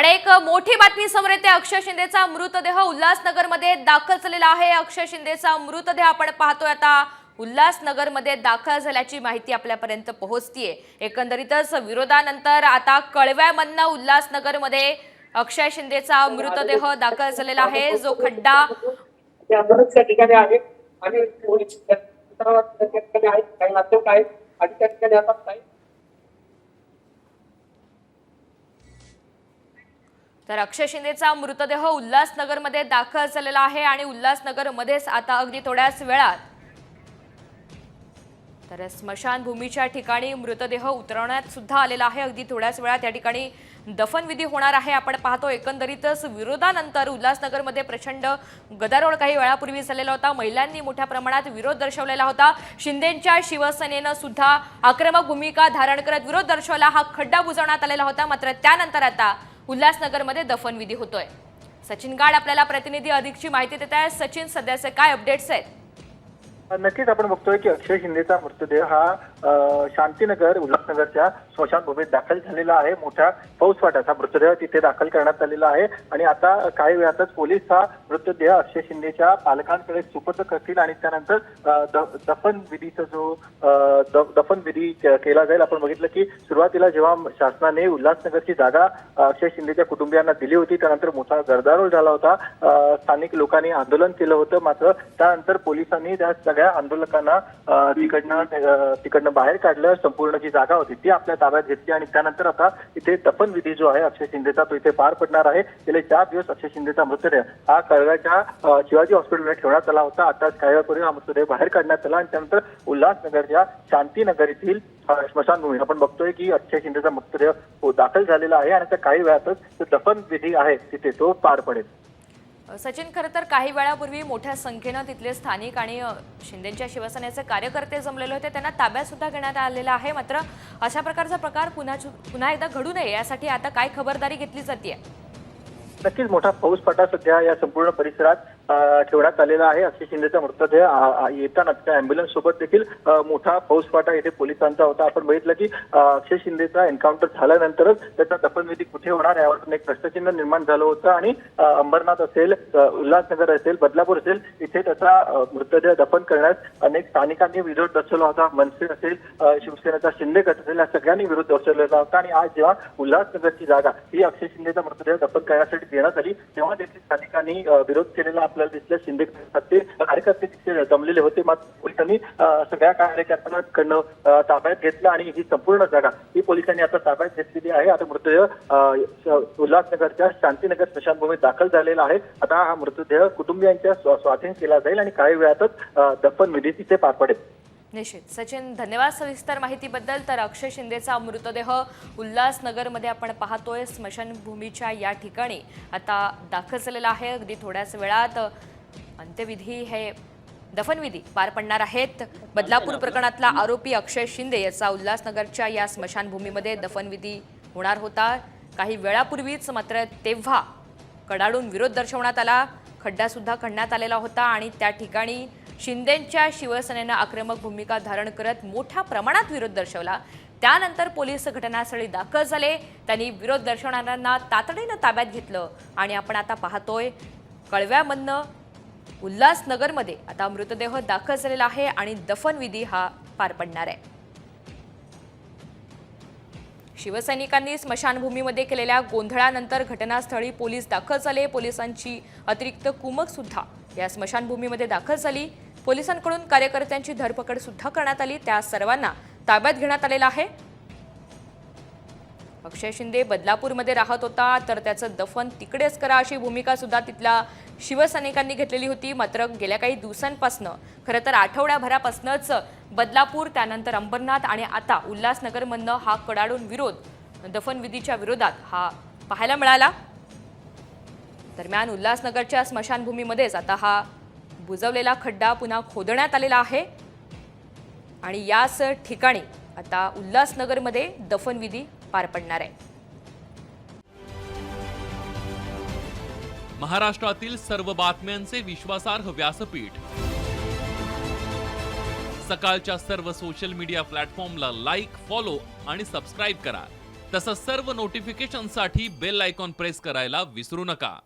आणि एक मोठी बातमी समोर येते। अक्षय शिंदेचा मृतदेह उल्हासनगरमध्ये दाखल झालेला आहे। अक्षय शिंदेचा मृतदेह आपण पाहतोय आता उल्हासनगरमध्ये दाखल झाल्याची माहिती आपल्यापर्यंत पोहोचतीये। एकंदरीतच विरोधानंतर आता कळव्यामधनं उल्हासनगरमध्ये अक्षय शिंदेचा मृतदेह दाखल झालेला आहे। जो खड्डा त्या ठिकाणी आहे आणि पोलीस काही नातेवाईक आहेत आणि त्या ठिकाणी आता काही तर अक्षय शिंदेचा मृतदेह उल्हासनगरमध्ये दाखल झालेला आहे आणि उल्हासनगरमध्येच आता अगदी थोड्याच वेळात तर स्मशानभूमीच्या ठिकाणी मृतदेह उतरवण्यात सुद्धा आलेला आहे। अगदी थोड्याच वेळात या ठिकाणी दफनविधी होणार आहे। आपण पाहतो एकंदरीतच विरोधानंतर उल्हासनगरमध्ये प्रचंड गदारोळ काही वेळापूर्वी झालेला होता। महिलांनी मोठ्या प्रमाणात विरोध दर्शवलेला होता। शिंदेंच्या शिवसेनेनं सुद्धा आक्रमक भूमिका धारण करत विरोध दर्शवला। हा खड्डा बुजवण्यात आलेला होता। मात्र त्यानंतर आता उल्हासनगरमध्ये दफनविधी होतोय। सचिन गाड आपल्याला प्रतिनिधी अधिकची माहिती देत आहेत। सचिन, सध्याचे काय अपडेट्स आहेत? नक्कीच आपण बघतोय की अक्षय शिंदेचा मृतदेह हा शांतीनगर उल्हासनगरच्या स्मशानभूमीत दाखल झालेला आहे। मोठ्या फौजफाटाचा मृतदेह तिथे दाखल करण्यात आलेला आहे आणि आता काही वेळातच पोलीस हा मृतदेह अक्षय शिंदेच्या पालकांकडे सुपूर्द करतील आणि त्यानंतर दफनविधीचा जो दफनविधी केला जाईल। आपण बघितलं की सुरुवातीला जेव्हा शासनाने उल्हासनगरची जागा अक्षय शिंदेच्या कुटुंबियांना दिली होती त्यानंतर मोठा गदारोळ झाला होता। स्थानिक लोकांनी आंदोलन केलं होतं। मात्र त्यानंतर पोलिसांनी त्या सगळ्या आंदोलकांना तिकडनं बाहेर काढलं। संपूर्ण जी जागा होती ती आपल्या ताब्यात घेतली आणि त्यानंतर आता इथे दफनविधी जो आहे अक्षय शिंदेचा तो इथे पार पडणार आहे। गेले 4 दिवस अक्षय शिंदेचा मृतदेह हा कळव्याच्या शिवाजी हॉस्पिटलमध्ये ठेवण्यात आला होता। आता काही वेळापूर्वी हा मृतदेह बाहेर काढण्यात आला आणि त्यानंतर उल्हासनगरच्या शांतीनगर येथील स्मशानभूमी आपण बघतोय की अक्षय शिंदेचा मृतदेह दाखल झालेला आहे आणि त्या काही वेळातच दफनविधी आहे तिथे तो पार पडेल। सचिन, खरं तर काही वेळापूर्वी मोठ्या संख्येनं तिथले स्थानिक आणि शिंदेच्या शिवसेनेचे कार्यकर्ते जमलेले होते। त्यांना ताब्यात सुद्धा घेण्यात आलेला आहे। मात्र अशा प्रकारचा प्रकार पुन्हा एकदा घडू नये यासाठी आता काय खबरदारी घेतली जाते? नक्कीच मोठा फौजफाटा सध्या या संपूर्ण परिसरात ठेवण्यात आलेला आहे। अक्षय शिंदेचा मृतदेह येताना त्या अँब्युलन्स सोबत देखील मोठा फौजफाटा येथे पोलिसांचा होता। आपण बघितलं की अक्षय शिंदेचा एन्काउंटर झाल्यानंतरच त्याचा दफनविधी कुठे होणार यावर एक प्रश्नचिन्ह निर्माण झालं होतं आणि अंबरनाथ असेल, उल्हासनगर असेल, बदलापूर असेल इथे त्याचा मृतदेह दफन करण्यास अनेक स्थानिकांनी विरोध दर्शवला होता। मनसे असेल, शिवसेनेचा शिंदे गट असेल या सगळ्यांनी विरोध दर्शवलेला होता आणि आज जेव्हा उल्हासनगरची जागा ही अक्षय शिंदेचा मृतदेह दफन करण्यासाठी देण्यात आली तेव्हा देखील स्थानिकांनी विरोध केलेला आपल्याला दिसलं। शिंदे कार्यकर्ते तिथे जमलेले होते। मात्र पोलिसांनी सगळ्या कार्यकर्त्यांकडनं ताब्यात घेतलं आणि ही संपूर्ण जागा ही पोलिसांनी आता ताब्यात घेतलेली आहे। आता मृतदेह उल्हासनगरच्या शांतीनगर स्मशानभूमीत दाखल झालेला आहे। आता हा मृतदेह कुटुंबियांच्या स्वाधीन केला जाईल आणि काही वेळातच दफनविधी तिथे पार पडेल। निश्चित सचिन, धन्यवाद सविस्तर माहितीबद्दल। तर अक्षय शिंदेचा मृतदेह उल्हासनगरमध्ये आपण पाहतोय स्मशानभूमीच्या या ठिकाणी आता दाखल झालेला आहे। अगदी थोड्याच वेळात अंत्यविधी हे दफनविधी पार पडणार आहेत। बदलापूर प्रकरणातला आरोपी अक्षय शिंदे याचा उल्हासनगरच्या या स्मशानभूमीमध्ये दफनविधी होणार होता काही वेळापूर्वीच। मात्र तेव्हा कडाडून विरोध दर्शवण्यात आला, खड्डा सुद्धा खणण्यात आलेला होता आणि त्या ठिकाणी शिंदेच्या शिवसेनेनं आक्रमक भूमिका धारण करत मोठ्या प्रमाणात विरोध दर्शवला। त्यानंतर पोलीस घटनास्थळी दाखल झाले। त्यांनी विरोध दर्शवणाऱ्यांना तातडीनं ताब्यात घेतलं आणि आपण आता पाहतोय कळव्यामधनं उल्हासनगरमध्ये आता मृतदेह दाखल झालेला आहे आणि दफनविधी हा पार पडणार आहे। शिवसैनिकांनी स्मशानभूमीमध्ये केलेल्या गोंधळानंतर घटनास्थळी पोलीस दाखल झाले। पोलिसांची अतिरिक्त कुमक सुद्धा या स्मशानभूमीमध्ये दाखल झाली। पोलिसांकडून कार्यकर्त्यांची धरपकड सुद्धा करण्यात आली। त्या सर्वांना ताब्यात घेण्यात आलेला आहे। अक्षय शिंदे बदलापूरमध्ये राहत होता तर त्याचं दफन तिकडेच करा अशी भूमिका सुद्धा तिथल्या शिवसैनिकांनी घेतलेली होती। मात्र गेल्या काही दिवसांपासून खरं तर आठवड्याभरापासूनच बदलापूर, त्यानंतर अंबरनाथ आणि आता उल्हासनगरमधनं हा कडाडून विरोध दफनविधीच्या विरोधात हा पाहायला मिळाला। दरम्यान उल्हासनगरच्या स्मशानभूमीमध्येच आता हा बुजवलेला खड्डा पुन्हा खोदण्यात आलेला आहे आणि याच ठिकाणी आता उल्हासनगरमध्ये दफनविधी पार पडणार आहे। महाराष्ट्रातील सर्व बातम्यांचे विश्वासार्ह व्यासपीठ, सकाळच्या सर्व सोशल मीडिया प्लॅटफॉर्मला लाईक, फॉलो आणि सबस्क्राईब करा। तसंच सर्व नोटिफिकेशनसाठी बेल आयकॉन प्रेस करायला विसरू नका.